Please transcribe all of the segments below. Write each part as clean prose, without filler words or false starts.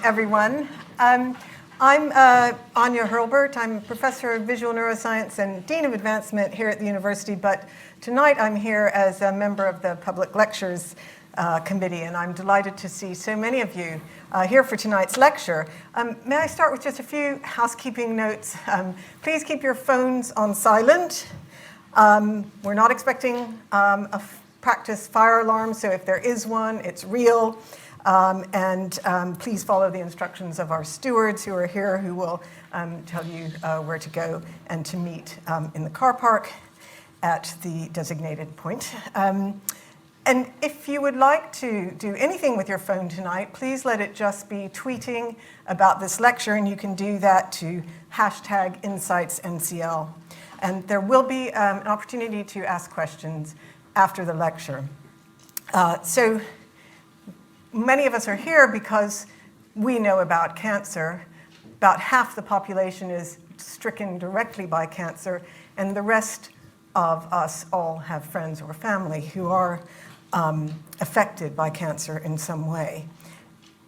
Everyone. I'm Anya Hurlbert. I'm Professor of Visual Neuroscience and Dean of Advancement here at the university, but tonight I'm here as a member of the Public Lectures Committee, and I'm delighted to see so many of you here for tonight's lecture. May I start with just a few housekeeping notes? Please keep your phones on silent. We're not expecting a practice fire alarm, so if there is one, it's real. Please follow the instructions of our stewards who are here, who will tell you where to go and to meet in the car park at the designated point. And if you would like to do anything with your phone tonight, please let it just be tweeting about this lecture, and you can do that to #InsightsNCL. And there will be an opportunity to ask questions after the lecture. So many of us are here because we know about cancer. About half the population is stricken directly by cancer, and the rest of us all have friends or family who are affected by cancer in some way.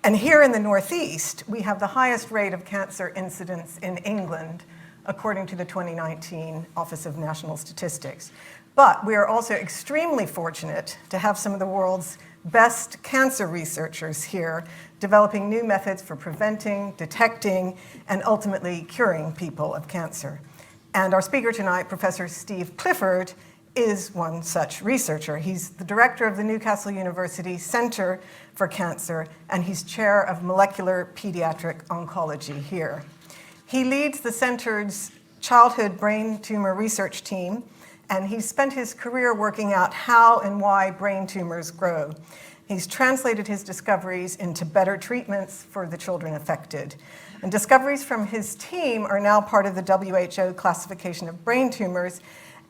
And here in the Northeast, we have the highest rate of cancer incidence in England, according to the 2019 Office of National Statistics. But we are also extremely fortunate to have some of the world's best cancer researchers here, developing new methods for preventing, detecting, and ultimately curing people of cancer. And our speaker tonight, Professor Steve Clifford, is one such researcher. He's the director of the Newcastle University Centre for Cancer, and he's chair of molecular pediatric oncology here. He leads the center's childhood brain tumor research team, and he's spent his career working out how and why brain tumors grow. He's translated his discoveries into better treatments for the children affected. And discoveries from his team are now part of the WHO classification of brain tumors,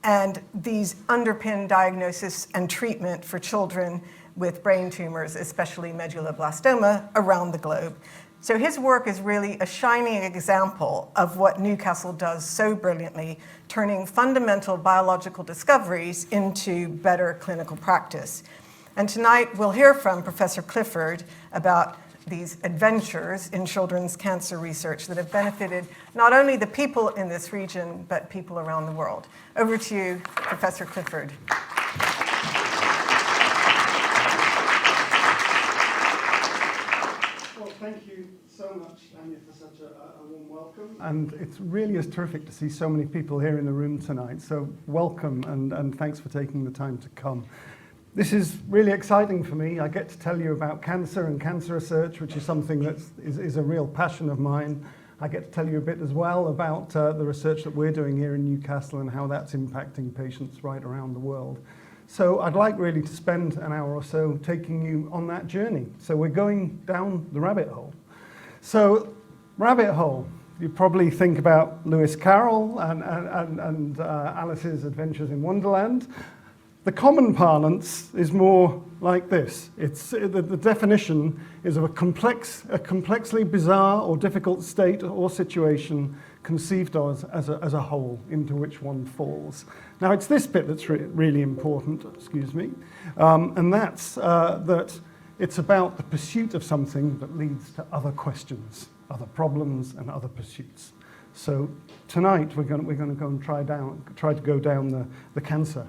and these underpin diagnosis and treatment for children with brain tumors, especially medulloblastoma, around the globe. So his work is really a shining example of what Newcastle does so brilliantly, turning fundamental biological discoveries into better clinical practice. And tonight we'll hear from Professor Clifford about these adventures in children's cancer research that have benefited not only the people in this region, but people around the world. Over to you, Professor Clifford. Well, thank you so much, Anya, for such a warm welcome. And it really is terrific to see so many people here in the room tonight. So welcome, and thanks for taking the time to come. This is really exciting for me. I get to tell you about cancer and cancer research, which is something that is a real passion of mine. I get to tell you a bit as well about the research that we're doing here in Newcastle and how that's impacting patients right around the world. So I'd like really to spend an hour or so taking you on that journey. So we're going down the rabbit hole. So rabbit hole, you probably think about Lewis Carroll and Alice's Adventures in Wonderland. The common parlance is more like this. The definition is of a complexly bizarre or difficult state or situation conceived of as a whole into which one falls. Now it's this bit that's really important, and that's that it's about the pursuit of something that leads to other questions, other problems, and other pursuits. So tonight we're going to go and try to go down the cancer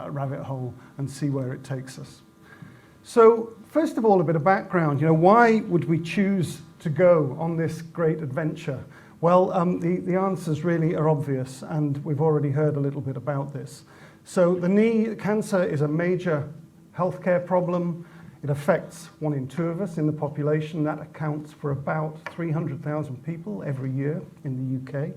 rabbit hole and see where it takes us. So first of all, a bit of background. Why would we choose to go on this great adventure? Well, the answers really are obvious, and we've already heard a little bit about this. So cancer is a major healthcare problem. It affects 1 in 2 of us in the population. That accounts for about 300,000 people every year in the UK.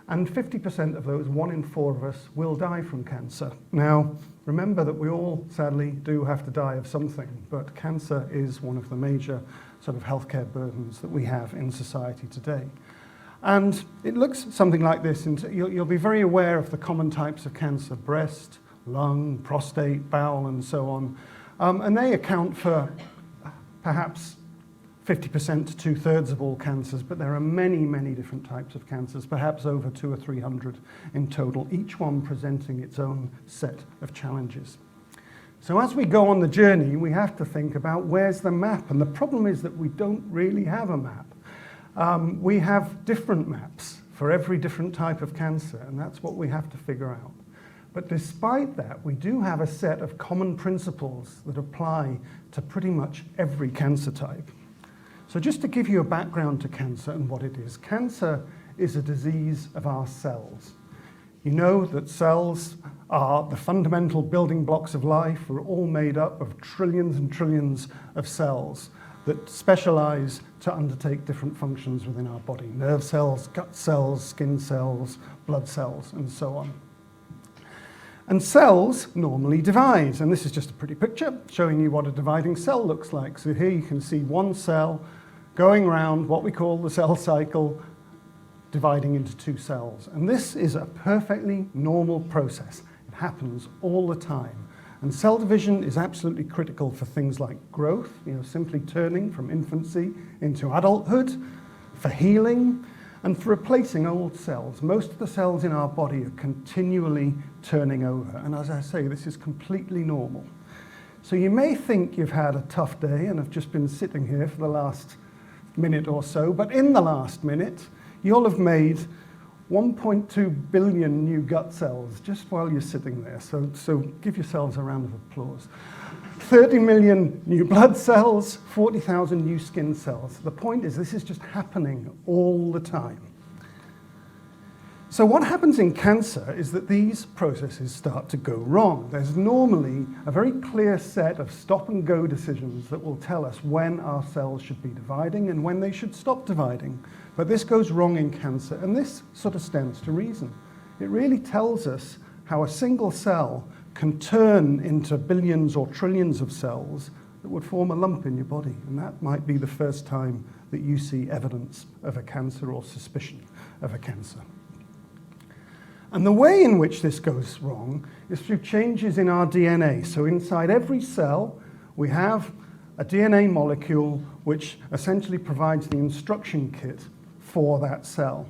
And 50% of those, 1 in 4 of us, will die from cancer. Now, remember that we all, sadly, do have to die of something, but cancer is one of the major sort of healthcare burdens that we have in society today. And it looks something like this. And you'll be very aware of the common types of cancer: breast, lung, prostate, bowel, and so on. And they account for perhaps 50% to 2/3 of all cancers, but there are many, many different types of cancers, perhaps over 200 or 300 in total, each one presenting its own set of challenges. So as we go on the journey, we have to think about where's the map, and the problem is that we don't really have a map. We have different maps for every different type of cancer, and that's what we have to figure out. But despite that, we do have a set of common principles that apply to pretty much every cancer type. So just to give you a background to cancer and what it is, cancer is a disease of our cells. You know that cells are the fundamental building blocks of life. We're all made up of trillions and trillions of cells that specialize to undertake different functions within our body. Nerve cells, gut cells, skin cells, blood cells, and so on. And cells normally divide, and this is just a pretty picture showing you what a dividing cell looks like. So here you can see one cell going around what we call the cell cycle, dividing into two cells. And this is a perfectly normal process. It happens all the time. And cell division is absolutely critical for things like growth, simply turning from infancy into adulthood, for healing, and for replacing old cells. Most of the cells in our body are continually turning over. And as I say, this is completely normal. So you may think you've had a tough day and have just been sitting here for the last minute or so, but in the last minute, you'll have made 1.2 billion new gut cells just while you're sitting there. So give yourselves a round of applause. 30 million new blood cells, 40,000 new skin cells. The point is, this is just happening all the time. So what happens in cancer is that these processes start to go wrong. There's normally a very clear set of stop and go decisions that will tell us when our cells should be dividing and when they should stop dividing. But this goes wrong in cancer, and this sort of stands to reason. It really tells us how a single cell can turn into billions or trillions of cells that would form a lump in your body. And that might be the first time that you see evidence of a cancer or suspicion of a cancer. And the way in which this goes wrong is through changes in our DNA. So inside every cell, we have a DNA molecule which essentially provides the instruction kit for that cell.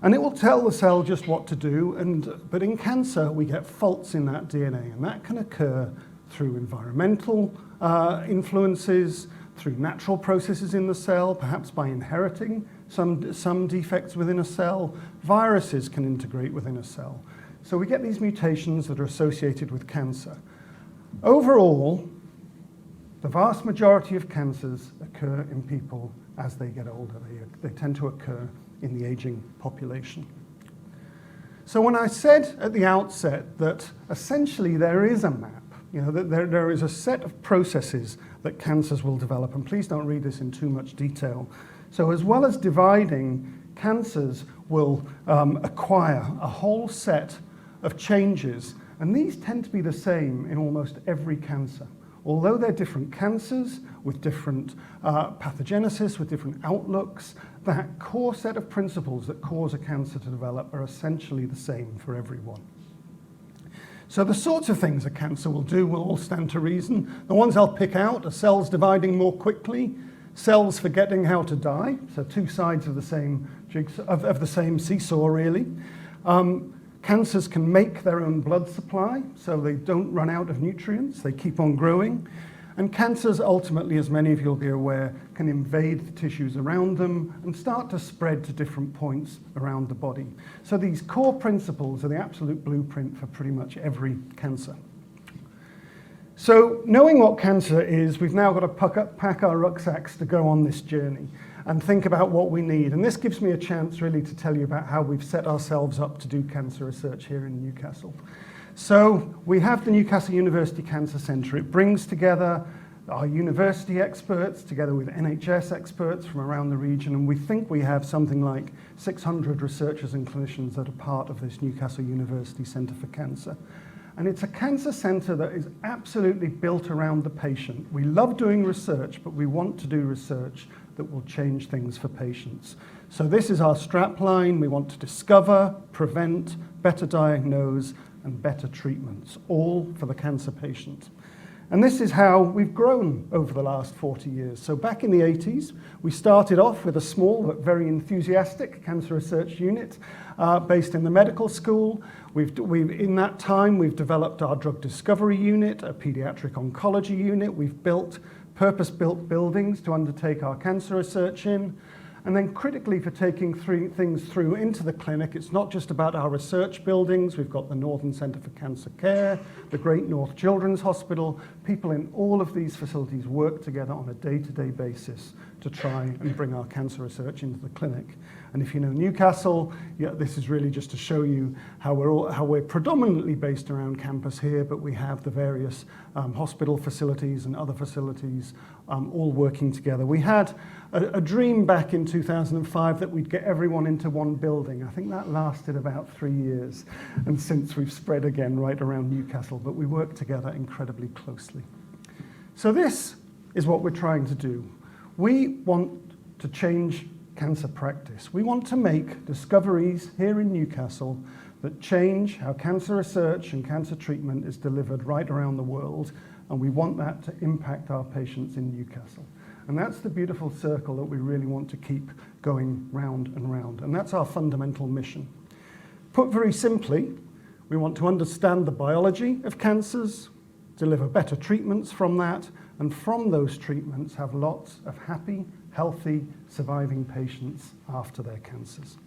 And it will tell the cell just what to do, but in cancer, we get faults in that DNA, and that can occur through environmental influences, through natural processes in the cell, perhaps by inheriting some defects within a cell. Viruses can integrate within a cell. So we get these mutations that are associated with cancer. Overall, the vast majority of cancers occur in people as they get older. They tend to occur in the aging population. So when I said at the outset that essentially there is a map, that there is a set of processes that cancers will develop, and please don't read this in too much detail. So as well as dividing, cancers will acquire a whole set of changes, and these tend to be the same in almost every cancer. Although they're different cancers with different pathogenesis, with different outlooks, that core set of principles that cause a cancer to develop are essentially the same for everyone. So the sorts of things a cancer will do will all stand to reason. The ones I'll pick out are cells dividing more quickly, cells forgetting how to die, so two sides of the same of the same seesaw, really. Cancers can make their own blood supply, so they don't run out of nutrients, they keep on growing. And cancers ultimately, as many of you will be aware, can invade the tissues around them and start to spread to different points around the body. So these core principles are the absolute blueprint for pretty much every cancer. So knowing what cancer is, we've now got to pack our rucksacks to go on this journey and think about what we need. And this gives me a chance really to tell you about how we've set ourselves up to do cancer research here in Newcastle. So we have the Newcastle University Cancer Centre. It brings together our university experts together with NHS experts from around the region, and we think we have something like 600 researchers and clinicians that are part of this Newcastle University Centre for Cancer. And it's a cancer centre that is absolutely built around the patient. We love doing research, but we want to do research that will change things for patients. So this is our strapline. We want to discover, prevent, better diagnose, and better treatments, all for the cancer patient. And this is how we've grown over the last 40 years. So back in the 80s, we started off with a small but very enthusiastic cancer research unit based in the medical school. In that time, we've developed our drug discovery unit, a paediatric oncology unit. We've built purpose-built buildings to undertake our cancer research in. And then critically for taking things through into the clinic, it's not just about our research buildings. We've got the Northern Centre for Cancer Care, the Great North Children's Hospital. People in all of these facilities work together on a day-to-day basis to try and bring our cancer research into the clinic. And if you know Newcastle, this is really just to show you how we're predominantly based around campus here, but we have the various hospital facilities and other facilities all working together. We had a dream back in 2005 that we'd get everyone into one building. I think that lasted about 3 years, and since we've spread again right around Newcastle, but we work together incredibly closely. So this is what we're trying to do. We want to change cancer practice. We want to make discoveries here in Newcastle that change how cancer research and cancer treatment is delivered right around the world, and we want that to impact our patients in Newcastle. And that's the beautiful circle that we really want to keep going round and round, and that's our fundamental mission. Put very simply, we want to understand the biology of cancers, deliver better treatments from that, and from those treatments have lots of happy, healthy, surviving patients after their cancers.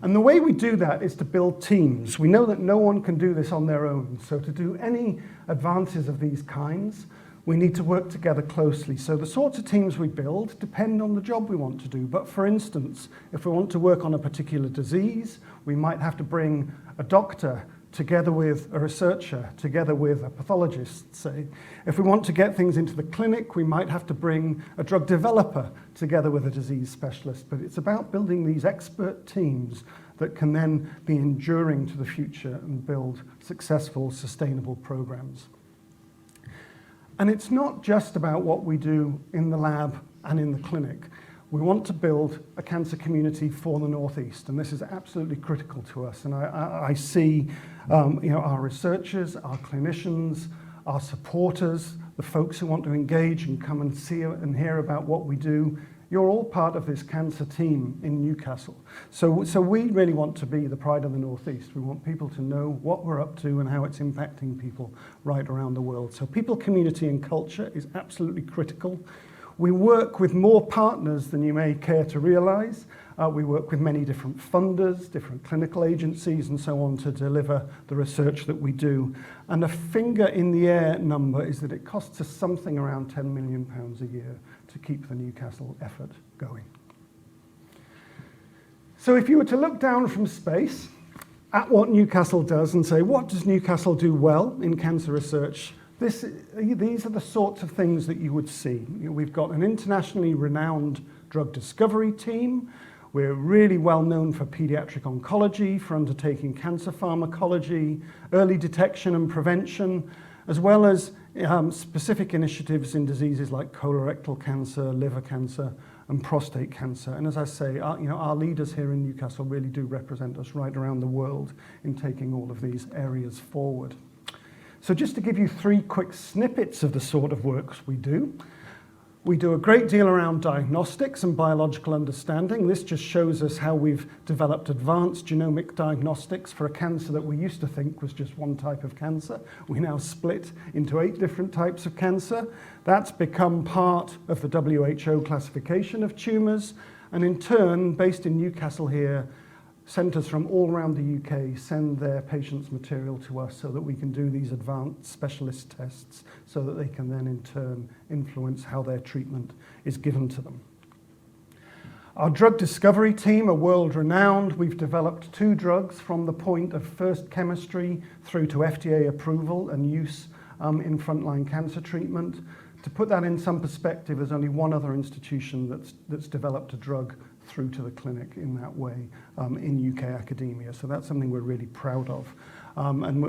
And the way we do that is to build teams. We know that no one can do this on their own, so to do any advances of these kinds, we need to work together closely. So the sorts of teams we build depend on the job we want to do. But for instance, if we want to work on a particular disease, we might have to bring a doctor together with a researcher, together with a pathologist, say. If we want to get things into the clinic, we might have to bring a drug developer together with a disease specialist. But it's about building these expert teams that can then be enduring to the future and build successful, sustainable programs. And it's not just about what we do in the lab and in the clinic. We want to build a cancer community for the Northeast, and this is absolutely critical to us. And I see our researchers, our clinicians, our supporters, the folks who want to engage and come and see and hear about what we do. You're all part of this cancer team in Newcastle. So we really want to be the pride of the Northeast. We want people to know what we're up to and how it's impacting people right around the world. So people, community, and culture is absolutely critical. We work with more partners than you may care to realize. We work with many different funders, different clinical agencies, and so on to deliver the research that we do. And a finger in the air number is that it costs us something around £10 million a year to keep the Newcastle effort going. So if you were to look down from space at what Newcastle does and say, what does Newcastle do well in cancer research? These are the sorts of things that you would see. We've got an internationally renowned drug discovery team. We're really well known for paediatric oncology, for undertaking cancer pharmacology, early detection and prevention, as well as specific initiatives in diseases like colorectal cancer, liver cancer, and prostate cancer. And as I say, our leaders here in Newcastle really do represent us right around the world in taking all of these areas forward. So just to give you 3 quick snippets of the sort of works we do. We do a great deal around diagnostics and biological understanding. This just shows us how we've developed advanced genomic diagnostics for a cancer that we used to think was just one type of cancer. We now split into 8 different types of cancer. That's become part of the WHO classification of tumours, and in turn, based in Newcastle here, centres from all around the UK send their patients' material to us so that we can do these advanced specialist tests so that they can then in turn influence how their treatment is given to them. Our drug discovery team are world renowned. We've developed 2 drugs from the point of first chemistry through to FDA approval and use in frontline cancer treatment. To put that in some perspective, there's only one other institution that's developed a drug through to the clinic in that way in UK academia. So that's something we're really proud of.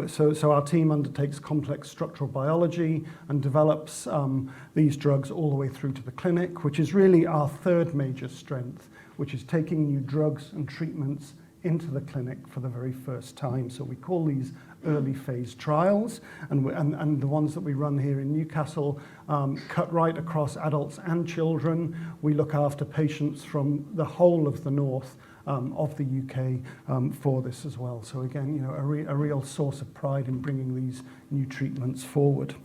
So our team undertakes complex structural biology and develops these drugs all the way through to the clinic, which is really our 3rd major strength, which is taking new drugs and treatments into the clinic for the very first time. So we call these early phase trials, and the ones that we run here in Newcastle cut right across adults and children. We look after patients from the whole of the north of the UK for this as well. So again, you know, a real source of pride in bringing these new treatments forward.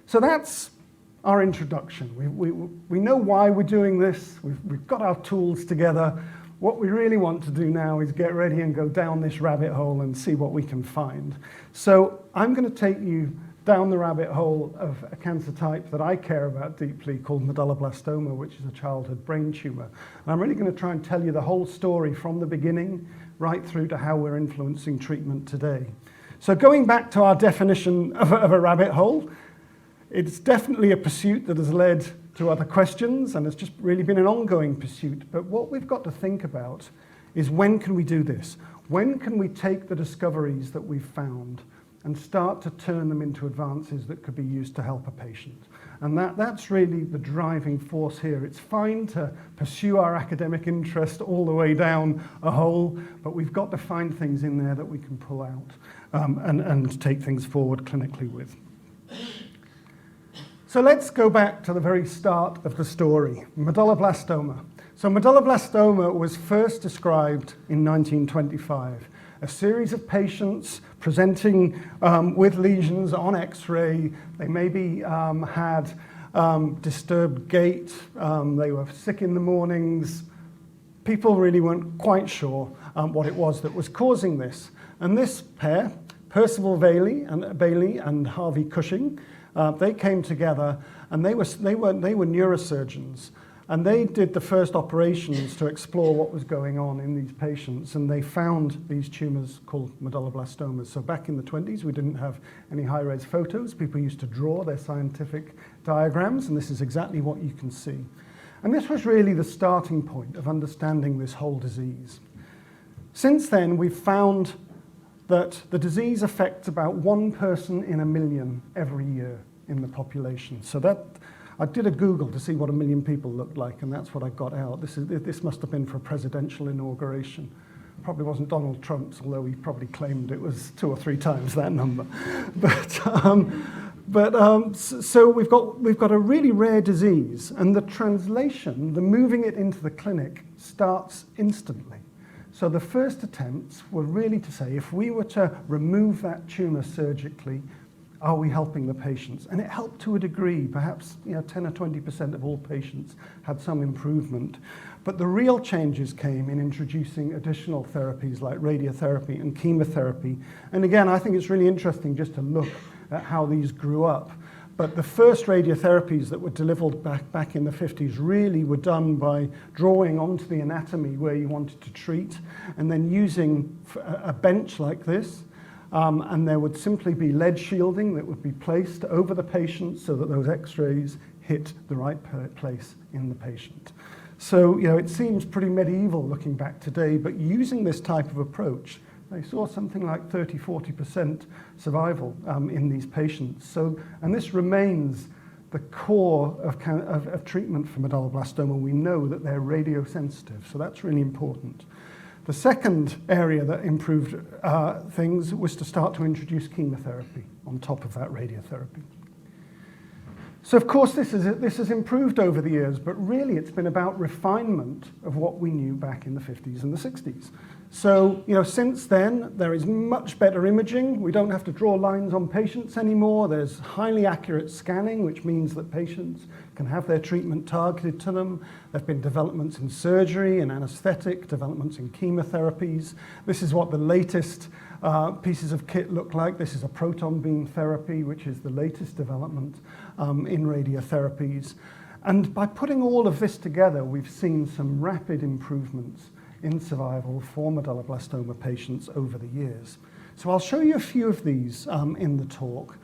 So that's our introduction. We know why we're doing this. We've got our tools together. What we really want to do now is get ready and go down this rabbit hole and see what we can find. So I'm going to take you down the rabbit hole of a cancer type that I care about deeply called medulloblastoma, which is a childhood brain tumour. And I'm really going to try and tell you the whole story from the beginning right through to how we're influencing treatment today. So going back to our definition of a rabbit hole, it's definitely a pursuit that has led to other questions, and it's just really been an ongoing pursuit. But what we've got to think about is, when can we do this? When can we take the discoveries that we've found and start to turn them into advances that could be used to help a patient? And that's really the driving force here. It's fine to pursue our academic interest all the way down a hole, but we've got to find things in there that we can pull out and take things forward clinically with. So let's go back to the very start of the story, medulloblastoma. So medulloblastoma was first described in 1925. A series of patients presenting with lesions on X-ray. They maybe had disturbed gait. They were sick in the mornings. People really weren't quite sure what it was that was causing this. And this pair, Percival Bailey and Harvey Cushing, they came together, and they were neurosurgeons, and they did the first operations to explore what was going on in these patients, and they found these tumours called medulloblastomas. So back in the 20s, we didn't have any high-res photos. People used to draw their scientific diagrams, and this is exactly what you can see. And this was really the starting point of understanding this whole disease. Since then, we've found that the disease affects about 1 person in 1 million every year in the population. So that, I did a Google to see what 1 million people looked like, and that's what I got out. This must have been for a presidential inauguration. Probably wasn't Donald Trump's, although he probably claimed it was 2 or 3 times that number. So we've got a really rare disease, and the translation, the moving it into the clinic, starts instantly. So the first attempts were really to say, if we were to remove that tumour surgically, are we helping the patients? And it helped to a degree. Perhaps 10 or 20% of all patients had some improvement. But the real changes came in introducing additional therapies like radiotherapy and chemotherapy. And again, I think it's really interesting just to look at how these grew up. But the first radiotherapies that were delivered back in the 50s really were done by drawing onto the anatomy where you wanted to treat, and then using a bench like this, and there would simply be lead shielding that would be placed over the patient so that those X-rays hit the right place in the patient. So, it seems pretty medieval looking back today, but using this type of approach, they saw something like 30–40% survival in these patients. So, and this remains the core of treatment for medulloblastoma. We know that they're radiosensitive, so that's really important. The second area that improved things was to start to introduce chemotherapy on top of that radiotherapy. So of course this has improved over the years, but really it's been about refinement of what we knew back in the 50s and the 60s. So, since then, there is much better imaging. We don't have to draw lines on patients anymore. There's highly accurate scanning, which means that patients can have their treatment targeted to them. There have been developments in surgery and anesthetic, developments in chemotherapies. This is what the latest pieces of kit look like. This is a proton beam therapy, which is the latest development in radiotherapies. And by putting all of this together, we've seen some rapid improvements in survival for medulloblastoma patients over the years. So I'll show you a few of these in the talk,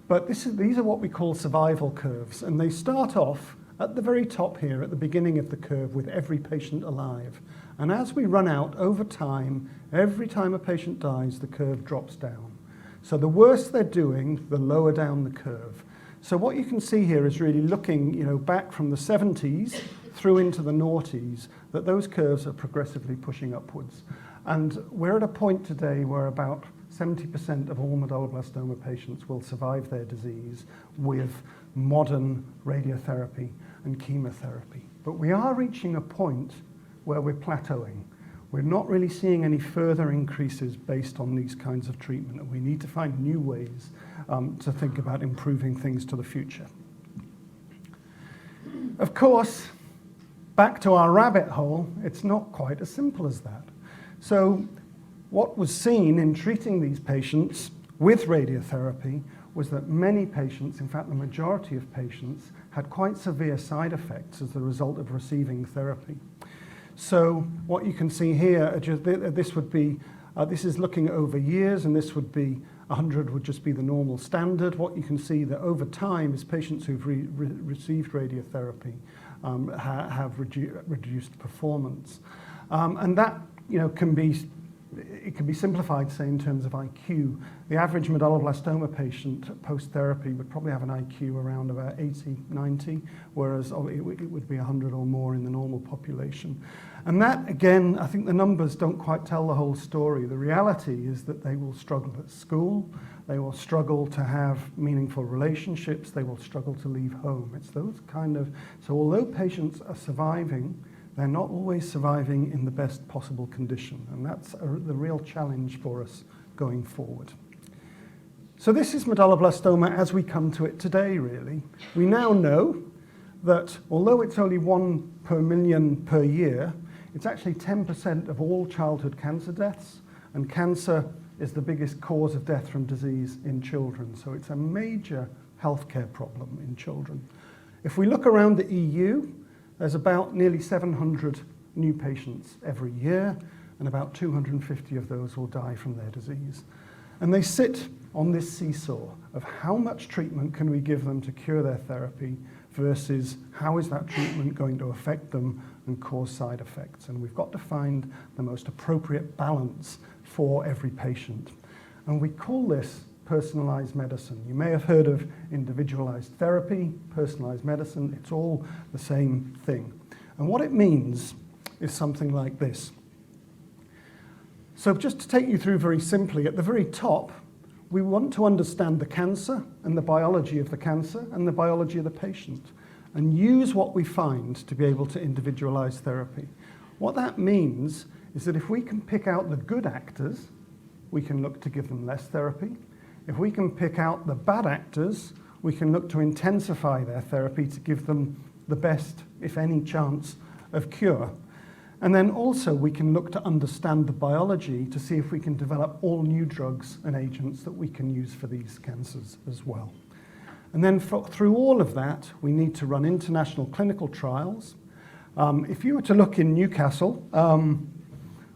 but these are what we call survival curves, and they start off at the very top here, at the beginning of the curve, with every patient alive. And as we run out over time, every time a patient dies, the curve drops down. So the worse they're doing, the lower down the curve. So what you can see here is really looking, back from the 70s through into the noughties, that those curves are progressively pushing upwards. And we're at a point today where about 70% of all medulloblastoma patients will survive their disease with modern radiotherapy and chemotherapy. But we are reaching a point where we're plateauing. We're not really seeing any further increases based on these kinds of treatment, and we need to find new ways to think about improving things to the future. Of course, back to our rabbit hole, it's not quite as simple as that. So what was seen in treating these patients with radiotherapy was that many patients, in fact the majority of patients, had quite severe side effects as a result of receiving therapy. So what you can see here, this is looking over years, and this would be 100 would just be the normal standard. What you can see that over time is patients who've received radiotherapy have reduced performance. And that can be simplified, say, in terms of IQ. The average medulloblastoma patient post-therapy would probably have an IQ around about 80, 90, whereas it would be 100 or more in the normal population. And that, again, I think the numbers don't quite tell the whole story. The reality is that they will struggle at school, they will struggle to have meaningful relationships, they will struggle to leave home. It's those kind of, so although patients are surviving, they're not always surviving in the best possible condition, and that's the real challenge for us going forward. So this is medulloblastoma as we come to it today, really. We now know that although it's only 1 per million per year, it's actually 10% of all childhood cancer deaths, and cancer is the biggest cause of death from disease in children. So it's a major healthcare problem in children. If we look around the EU, there's about nearly 700 new patients every year, and about 250 of those will die from their disease. And they sit on this seesaw of how much treatment can we give them to cure their therapy versus how is that treatment going to affect them and cause side effects. And we've got to find the most appropriate balance for every patient. And we call this personalized medicine. You may have heard of individualized therapy, personalized medicine. It's all the same thing. And what it means is something like this. So just to take you through very simply, at the very top, we want to understand the cancer and the biology of the cancer and the biology of the patient, and use what we find to be able to individualize therapy. What that means is that if we can pick out the good actors, we can look to give them less therapy. If we can pick out the bad actors, we can look to intensify their therapy to give them the best, if any, chance of cure. And then also we can look to understand the biology to see if we can develop all new drugs and agents that we can use for these cancers as well. And then through all of that, we need to run international clinical trials. If you were to look in Newcastle,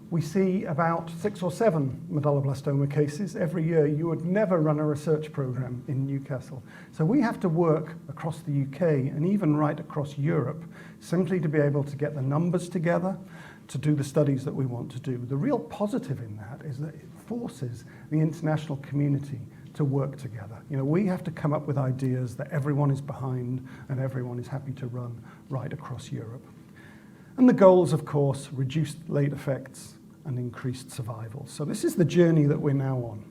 we see about 6 or 7 medulloblastoma cases every year. You would never run a research program in Newcastle. So we have to work across the UK and even right across Europe simply to be able to get the numbers together to do the studies that we want to do. The real positive in that is that it forces the international community to work together. We have to come up with ideas that everyone is behind and everyone is happy to run right across Europe. And the goals, of course, reduced late effects and increased survival. So this is the journey that we're now on.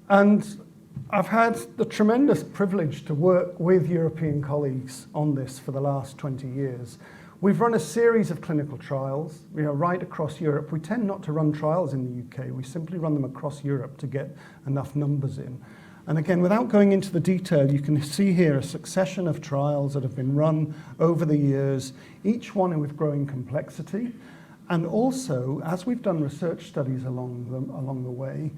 And I've had the tremendous privilege to work with European colleagues on this for the last 20 years. We've run a series of clinical trials, right across Europe. We tend not to run trials in the UK. We simply run them across Europe to get enough numbers in. And again, without going into the detail, you can see here a succession of trials that have been run over the years, each one with growing complexity. And also, as we've done research studies along the way,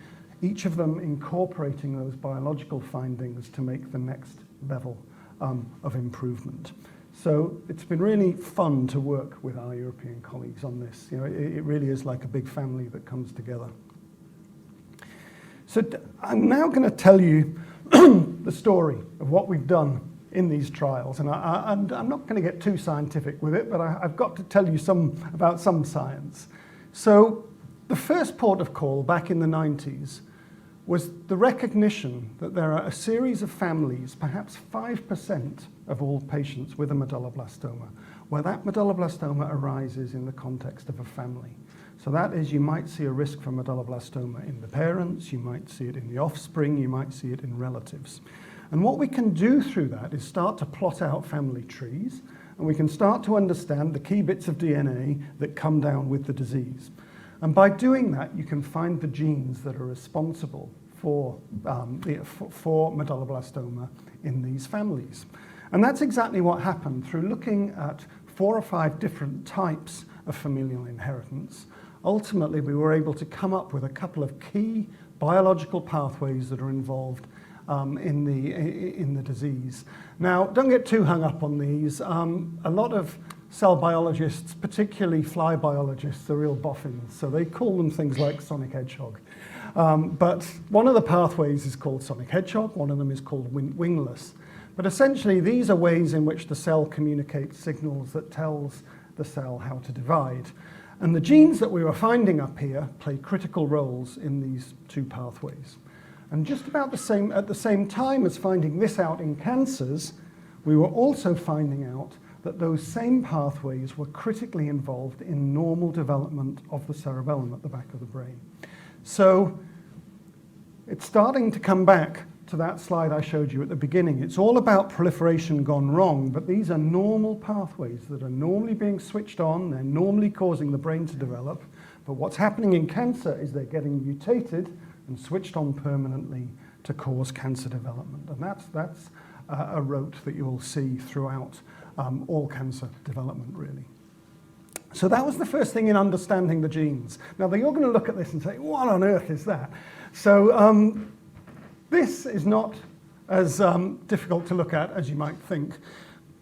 each of them incorporating those biological findings to make the next level of improvement. So it's been really fun to work with our European colleagues on this. It really is like a big family that comes together. So I'm now going to tell you the story of what we've done in these trials. And I'm not going to get too scientific with it, but I've got to tell you about some science. So the first port of call back in the 90s was the recognition that there are a series of families, perhaps 5% of all patients with a medulloblastoma, where that medulloblastoma arises in the context of a family. So that is, you might see a risk for medulloblastoma in the parents, you might see it in the offspring, you might see it in relatives. And what we can do through that is start to plot out family trees, and we can start to understand the key bits of DNA that come down with the disease. And by doing that, you can find the genes that are responsible for medulloblastoma in these families. And that's exactly what happened through looking at 4 or 5 different types of familial inheritance. Ultimately, we were able to come up with a couple of key biological pathways that are involved in the disease. Now, don't get too hung up on these. A lot of cell biologists, particularly fly biologists, are real boffins, so they call them things like sonic hedgehog. But one of the pathways is called sonic hedgehog, one of them is called wingless. But essentially, these are ways in which the cell communicates signals that tells the cell how to divide. And the genes that we were finding up here play critical roles in these 2 pathways. And just about at the same time as finding this out in cancers, we were also finding out that those same pathways were critically involved in normal development of the cerebellum at the back of the brain. So it's starting to come back to that slide I showed you at the beginning. It's all about proliferation gone wrong, but these are normal pathways that are normally being switched on, they're normally causing the brain to develop, but what's happening in cancer is they're getting mutated and switched on permanently to cause cancer development. And that's a rote that you'll see throughout all cancer development, really. So that was the first thing in understanding the genes. Now, you're going to look at this and say, what on earth is that? So this is not as difficult to look at as you might think.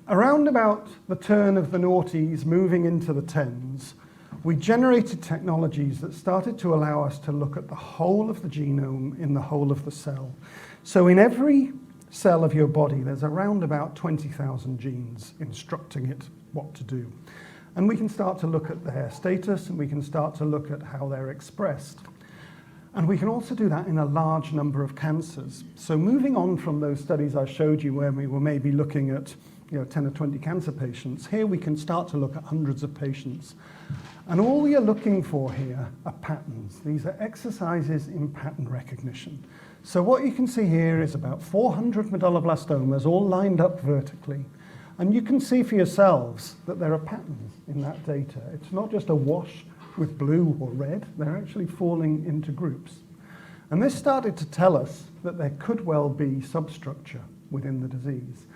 Around about the turn of the noughties, moving into the tens, we generated technologies that started to allow us to look at the whole of the genome in the whole of the cell. So in every cell of your body, there's around about 20,000 genes instructing it what to do. And we can start to look at their status, and we can start to look at how they're expressed. And we can also do that in a large number of cancers. So moving on from those studies I showed you where we were maybe looking at 10 or 20 cancer patients, here we can start to look at hundreds of patients. And all we are looking for here are patterns. These are exercises in pattern recognition. So what you can see here is about 400 medulloblastomas all lined up vertically. And you can see for yourselves that there are patterns in that data. It's not just a wash with blue or red. They're actually falling into groups. And this started to tell us that there could well be substructure within the disease.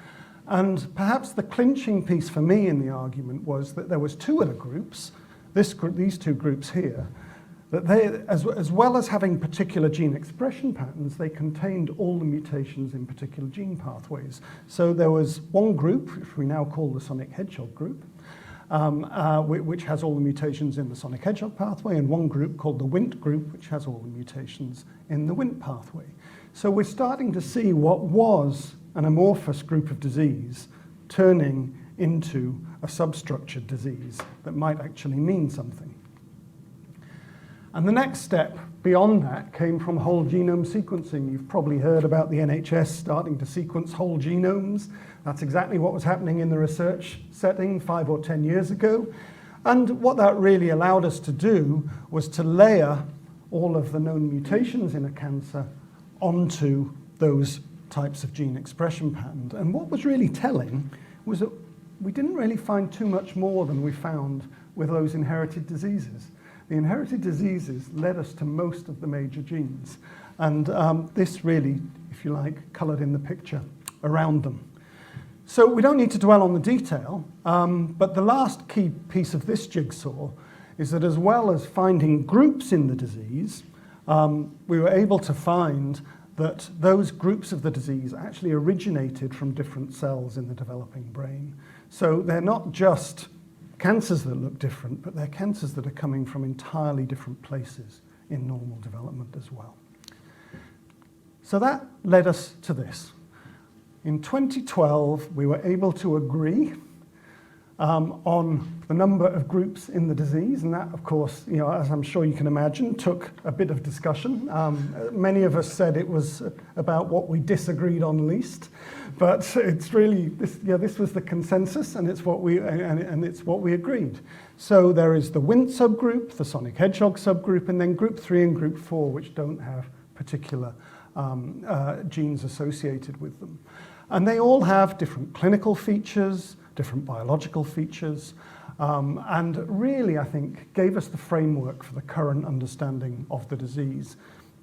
And perhaps the clinching piece for me in the argument was that there was 2 other groups, these 2 groups here, that they, as well as having particular gene expression patterns, they contained all the mutations in particular gene pathways. So there was one group, which we now call the sonic hedgehog group, which has all the mutations in the sonic hedgehog pathway, and one group called the Wnt group, which has all the mutations in the Wnt pathway. So we're starting to see what was an amorphous group of disease turning into a substructured disease that might actually mean something. And the next step beyond that came from whole genome sequencing. You've probably heard about the NHS starting to sequence whole genomes. That's exactly what was happening in the research setting 5 or 10 years ago. And what that really allowed us to do was to layer all of the known mutations in a cancer onto those types of gene expression patterns. And what was really telling was that we didn't really find too much more than we found with those inherited diseases. The inherited diseases led us to most of the major genes. And this really, if you like, coloured in the picture around them. So we don't need to dwell on the detail, but the last key piece of this jigsaw is that as well as finding groups in the disease, we were able to find that those groups of the disease actually originated from different cells in the developing brain. So they're not just cancers that look different, but they're cancers that are coming from entirely different places in normal development as well. So that led us to this. In 2012, we were able to agree on the number of groups in the disease, and that, of course, as I'm sure you can imagine, took a bit of discussion. Many of us said it was about what we disagreed on least, but it's really this was the consensus, and it's what we agreed. So there is the Wnt subgroup, the sonic hedgehog subgroup, and then group 3 and group 4, which don't have particular genes associated with them, and they all have different clinical features, different biological features, and really, I think, gave us the framework for the current understanding of the disease.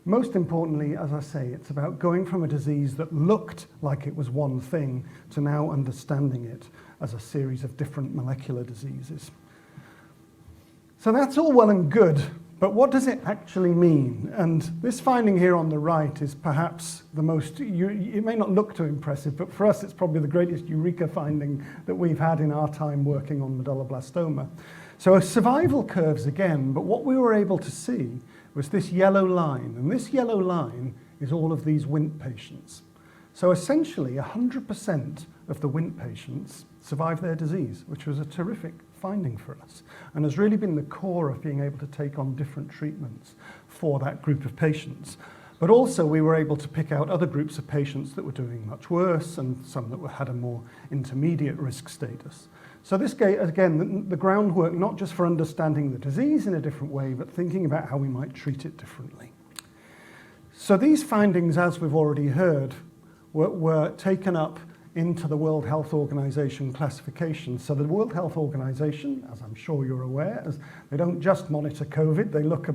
Most importantly, as I say, it's about going from a disease that looked like it was one thing to now understanding it as a series of different molecular diseases. So that's all well and good, but what does it actually mean? And this finding here on the right is perhaps the most, it may not look too impressive, but for us it's probably the greatest eureka finding that we've had in our time working on medulloblastoma. So survival curves again, but what we were able to see was this yellow line, and this yellow line is all of these Wnt patients. So essentially 100% of the Wnt patients survive their disease, which was a terrific finding for us, and has really been the core of being able to take on different treatments for that group of patients. But also we were able to pick out other groups of patients that were doing much worse and some that had a more intermediate risk status. So this gave, again, the groundwork not just for understanding the disease in a different way, but thinking about how we might treat it differently. So these findings, as we've already heard, were taken up into the World Health Organization classification. So the World Health Organization, as I'm sure you're aware, they don't just monitor COVID, they look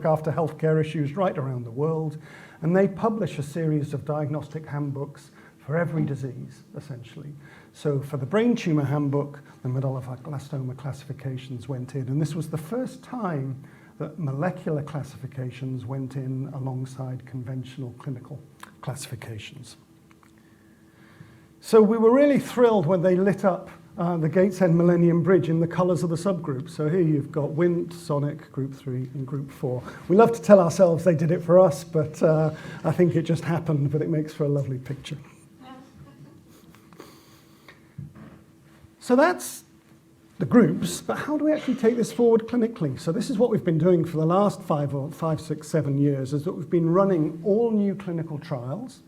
after healthcare issues right around the world, and they publish a series of diagnostic handbooks for every disease, essentially. So for the brain tumor handbook, the medulloblastoma classifications went in, and this was the first time that molecular classifications went in alongside conventional clinical classifications. So we were really thrilled when they lit up the Gateshead Millennium Bridge in the colours of the subgroups. So here you've got Wnt, Sonic, Group 3 and Group 4. We love to tell ourselves they did it for us, but I think it just happened, but it makes for a lovely picture. So that's the groups, but how do we actually take this forward clinically? So this is what we've been doing for the last 5, 6, 7 years, is that we've been running all new clinical trials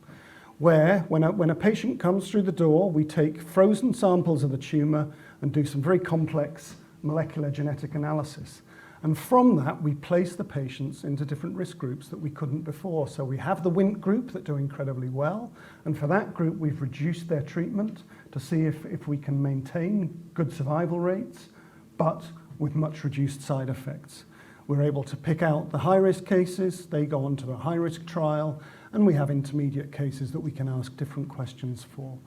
where when a patient comes through the door, we take frozen samples of the tumour and do some very complex molecular genetic analysis. And from that, we place the patients into different risk groups that we couldn't before. So we have the Wnt group that do incredibly well, and for that group, we've reduced their treatment to see if we can maintain good survival rates, but with much reduced side effects. We're able to pick out the high-risk cases, they go on to the high-risk trial, and we have intermediate cases that we can ask different questions for.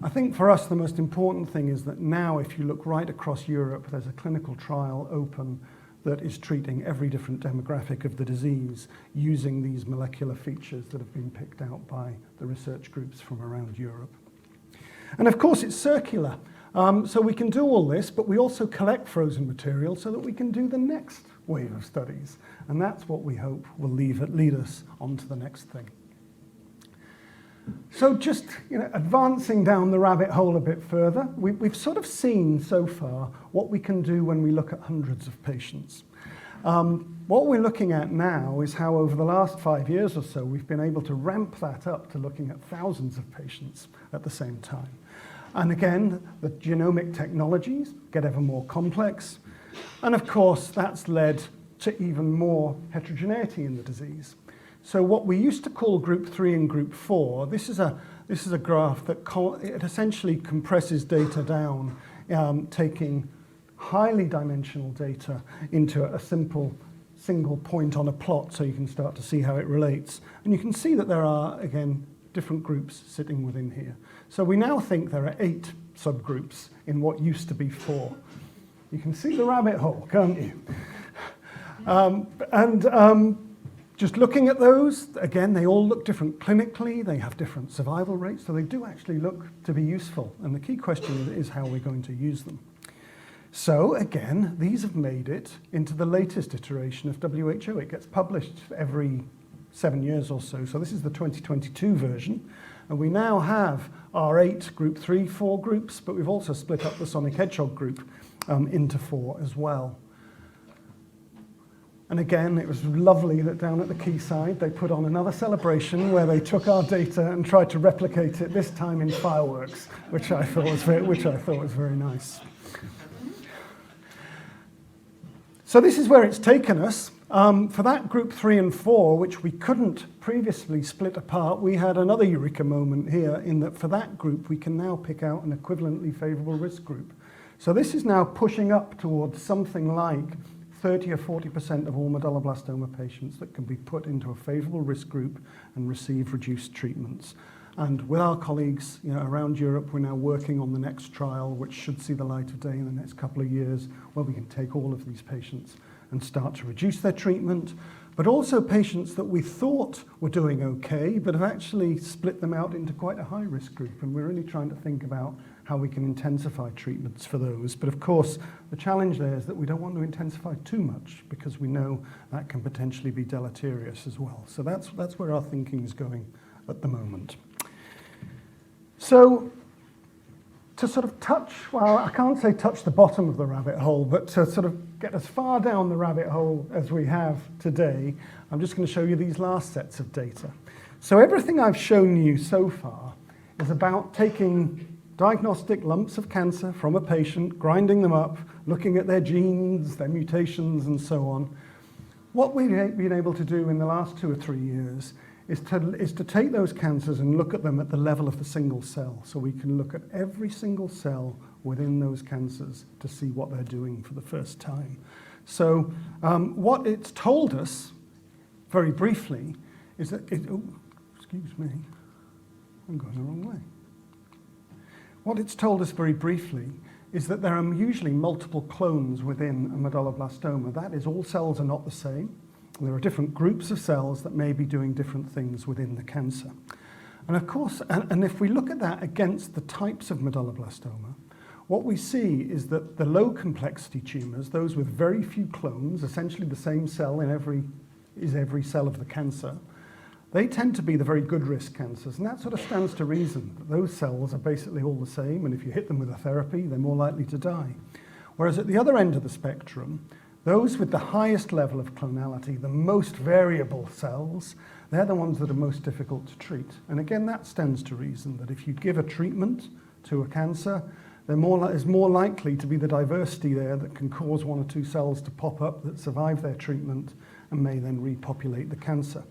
I think for us the most important thing is that now if you look right across Europe, there's a clinical trial open that is treating every different demographic of the disease using these molecular features that have been picked out by the research groups from around Europe. And of course it's circular, so we can do all this, but we also collect frozen material so that we can do the next wave of studies, and that's what we hope will lead us on to the next thing. So just advancing down the rabbit hole a bit further, we've sort of seen so far what we can do when we look at hundreds of patients. What we're looking at now is how over the last 5 years or so we've been able to ramp that up to looking at thousands of patients at the same time. And again, the genomic technologies get ever more complex, and of course that's led to even more heterogeneity in the disease. So what we used to call Group 3 and Group 4, this is a graph that it essentially compresses data down, taking highly dimensional data into a simple single point on a plot so you can start to see how it relates. And you can see that there are, again, different groups sitting within here. So we now think there are 8 subgroups in what used to be 4. You can see the rabbit hole, can't you? Just looking at those, again, they all look different clinically, they have different survival rates, so they do actually look to be useful. And the key question is how we're going to use them. So again, these have made it into the latest iteration of WHO. It gets published every 7 years or so. So this is the 2022 version. And we now have our 8 group 3, 4 groups, but we've also split up the sonic hedgehog group into 4 as well. And again, it was lovely that down at the quayside they put on another celebration where they took our data and tried to replicate it, this time in fireworks, which I thought was very nice. So this is where it's taken us. For that group 3 and 4, which we couldn't previously split apart, we had another eureka moment here in that for that group we can now pick out an equivalently favourable risk group. So this is now pushing up towards something like 30 or 40% of all medulloblastoma patients that can be put into a favourable risk group and receive reduced treatments. And with our colleagues around Europe, we're now working on the next trial, which should see the light of day in the next couple of years, where we can take all of these patients and start to reduce their treatment, but also patients that we thought were doing okay, but have actually split them out into quite a high-risk group. And we're really trying to think about how we can intensify treatments for those. But of course, the challenge there is that we don't want to intensify too much because we know that can potentially be deleterious as well. So that's where our thinking is going at the moment. So to sort of touch, well, I can't say touch the bottom of the rabbit hole, but to sort of get as far down the rabbit hole as we have today, I'm just going to show you these last sets of data. So everything I've shown you so far is about taking diagnostic lumps of cancer from a patient, grinding them up, looking at their genes, their mutations, and so on. What we've been able to do in the last 2 or 3 years is to take those cancers and look at them at the level of the single cell. So we can look at every single cell within those cancers to see what they're doing for the first time. So what it's told us, very briefly, is that excuse me, I'm going the wrong way. What it's told us very briefly is that there are usually multiple clones within a medulloblastoma. That is, all cells are not the same. There are different groups of cells that may be doing different things within the cancer. And of course, and if we look at that against the types of medulloblastoma, what we see is that the low complexity tumours, those with very few clones, essentially the same cell in every cell of the cancer, they tend to be the very good risk cancers, and that sort of stands to reason that those cells are basically all the same, and if you hit them with a therapy, they're more likely to die. Whereas at the other end of the spectrum, those with the highest level of clonality, the most variable cells, they're the ones that are most difficult to treat. And again, that stands to reason that if you give a treatment to a cancer, there's more likely to be the diversity there that can cause 1 or 2 cells to pop up that survive their treatment and may then repopulate the cancer.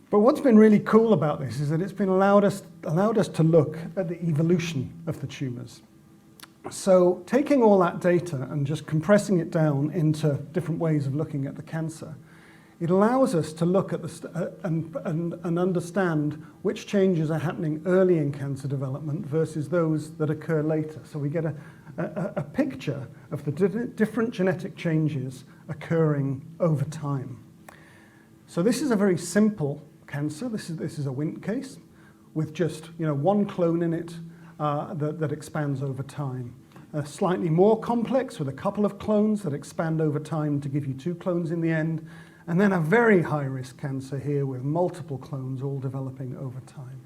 But what's been really cool about this is that it's been allowed us to look at the evolution of the tumours. So taking all that data and just compressing it down into different ways of looking at the cancer, it allows us to look at and understand which changes are happening early in cancer development versus those that occur later. So we get a picture of the different genetic changes occurring over time. So this is a very simple cancer. This is a Wnt case with just 1 clone in it that expands over time. Slightly more complex with a couple of clones that expand over time to give you 2 clones in the end, and then a very high-risk cancer here with multiple clones all developing over time.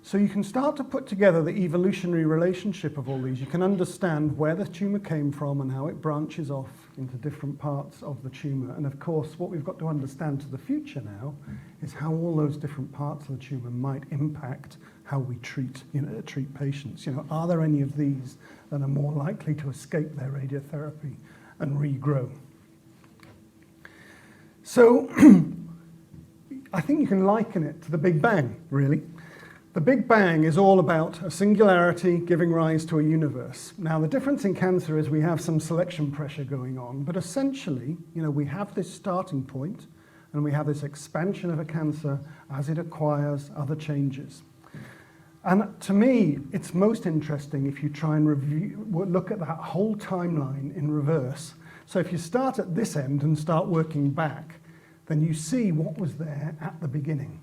So you can start to put together the evolutionary relationship of all these. You can understand where the tumour came from and how it branches off into different parts of the tumour. And of course, what we've got to understand to the future now is how all those different parts of the tumour might impact how we treat patients. Are there any of these that are more likely to escape their radiotherapy and regrow? So I think you can liken it to the Big Bang, really. The Big Bang is all about a singularity giving rise to a universe. Now, the difference in cancer is we have some selection pressure going on, but essentially, we have this starting point and we have this expansion of a cancer as it acquires other changes. And to me, it's most interesting if you try and look at that whole timeline in reverse. So if you start at this end and start working back, then you see what was there at the beginning.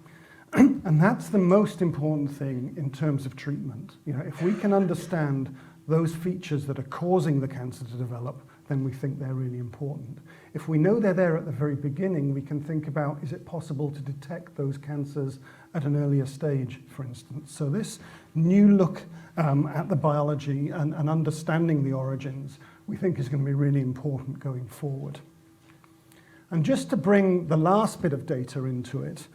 And that's the most important thing in terms of treatment. If we can understand those features that are causing the cancer to develop, then we think they're really important. If we know they're there at the very beginning, we can think about, is it possible to detect those cancers at an earlier stage, for instance? So this new look at the biology and understanding the origins, we think is going to be really important going forward. And just to bring the last bit of data into it,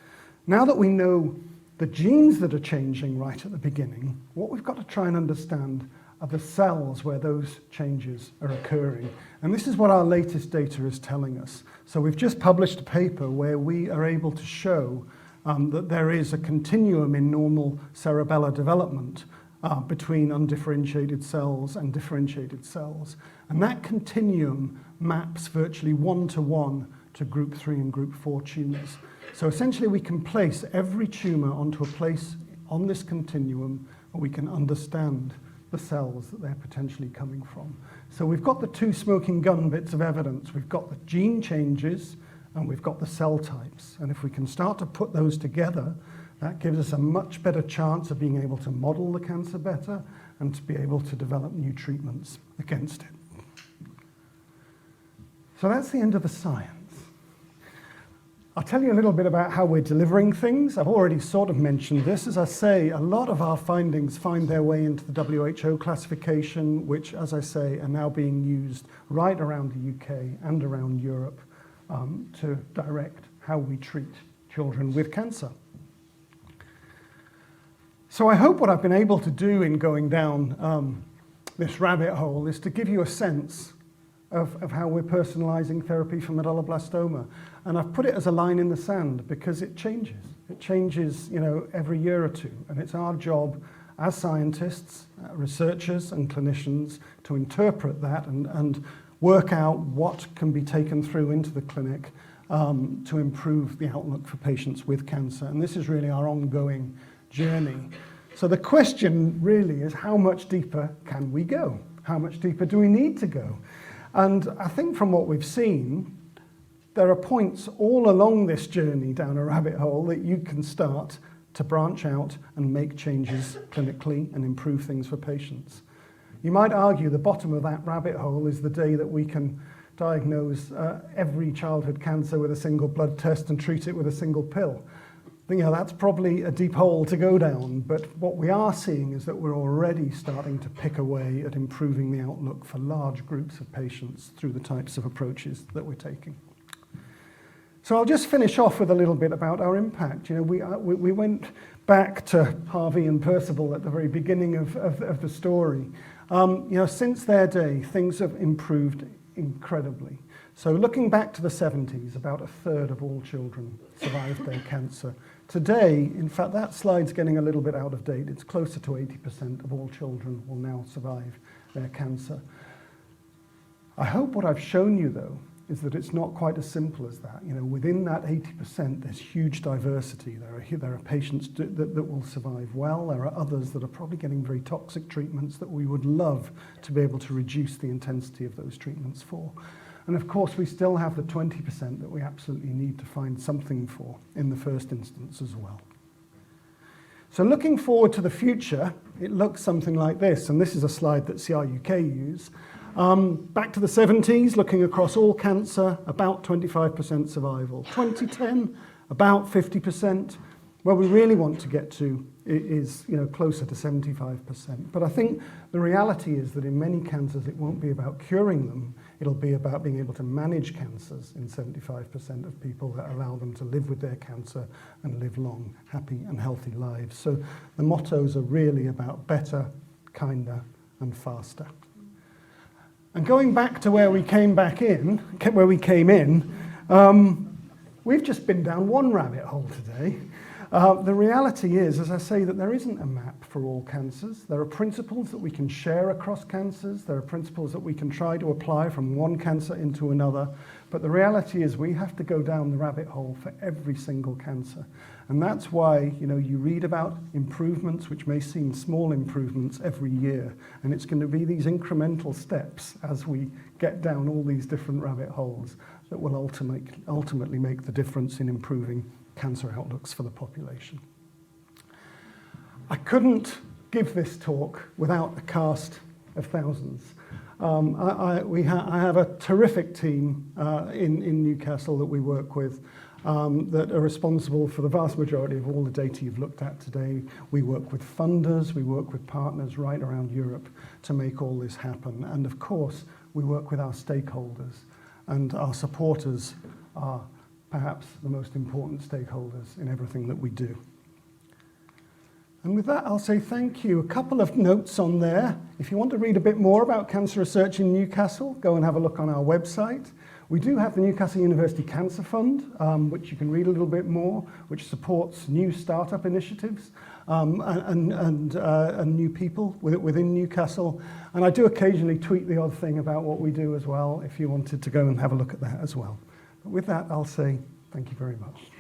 now that we know the genes that are changing right at the beginning, what we've got to try and understand are the cells where those changes are occurring. And this is what our latest data is telling us. So we've just published a paper where we are able to show that there is a continuum in normal cerebellar development between undifferentiated cells and differentiated cells. And that continuum maps virtually one-to-one to group 3 and group 4 tumours. So essentially we can place every tumour onto a place on this continuum where we can understand the cells that they're potentially coming from. So we've got the two smoking gun bits of evidence. We've got the gene changes and we've got the cell types. And if we can start to put those together, that gives us a much better chance of being able to model the cancer better and to be able to develop new treatments against it. So that's the end of the science. I'll tell you a little bit about how we're delivering things. I've already sort of mentioned this. As I say, a lot of our findings find their way into the WHO classification, which, as I say, are now being used right around the UK and around Europe to direct how we treat children with cancer. So I hope what I've been able to do in going down this rabbit hole is to give you a sense of how we're personalizing therapy for medulloblastoma. And I've put it as a line in the sand because it changes. It changes, every year or two. And it's our job as scientists, researchers and clinicians to interpret that and work out what can be taken through into the clinic to improve the outlook for patients with cancer. And this is really our ongoing journey. So the question really is, how much deeper can we go? How much deeper do we need to go? And I think from what we've seen, there are points all along this journey down a rabbit hole that you can start to branch out and make changes clinically and improve things for patients. You might argue the bottom of that rabbit hole is the day that we can diagnose every childhood cancer with a single blood test and treat it with a single pill. That's probably a deep hole to go down, but what we are seeing is that we're already starting to pick away at improving the outlook for large groups of patients through the types of approaches that we're taking. So I'll just finish off with a little bit about our impact. We went back to Harvey and Percival at the very beginning of the story. Since their day, things have improved incredibly. So looking back to the 70s, about a third of all children survived their cancer. Today, in fact, that slide's getting a little bit out of date. It's closer to 80% of all children will now survive their cancer. I hope what I've shown you, though, is that it's not quite as simple as that. Within that 80%, there's huge diversity. There are patients that will survive well. There are others that are probably getting very toxic treatments that we would love to be able to reduce the intensity of those treatments for. And of course, we still have the 20% that we absolutely need to find something for in the first instance as well. So looking forward to the future, it looks something like this. And this is a slide that CRUK use. Back to the 70s, looking across all cancer, about 25% survival. 2010, about 50%. Where we really want to get to is closer to 75%. But I think the reality is that in many cancers, it won't be about curing them. It'll be about being able to manage cancers in 75% of people that allow them to live with their cancer and live long, happy and healthy lives. So the mottos are really about better, kinder and faster. And going back to where we came in, we've just been down one rabbit hole today. The reality is, as I say, that there isn't a map for all cancers. There are principles that we can share across cancers. There are principles that we can try to apply from one cancer into another. But the reality is we have to go down the rabbit hole for every single cancer. And that's why, you read about improvements, which may seem small improvements every year. And it's going to be these incremental steps as we get down all these different rabbit holes that will ultimately make the difference in improving cancer outlooks for the population. I couldn't give this talk without a cast of thousands. I have a terrific team in Newcastle that we work with that are responsible for the vast majority of all the data you've looked at today. We work with funders, we work with partners right around Europe to make all this happen. And of course, we work with our stakeholders, and our supporters are perhaps the most important stakeholders in everything that we do. And with that, I'll say thank you. A couple of notes on there. If you want to read a bit more about cancer research in Newcastle, go and have a look on our website. We do have the Newcastle University Cancer Fund, which you can read a little bit more, which supports new startup initiatives and new people within Newcastle. And I do occasionally tweet the odd thing about what we do as well, if you wanted to go and have a look at that as well. But with that, I'll say thank you very much.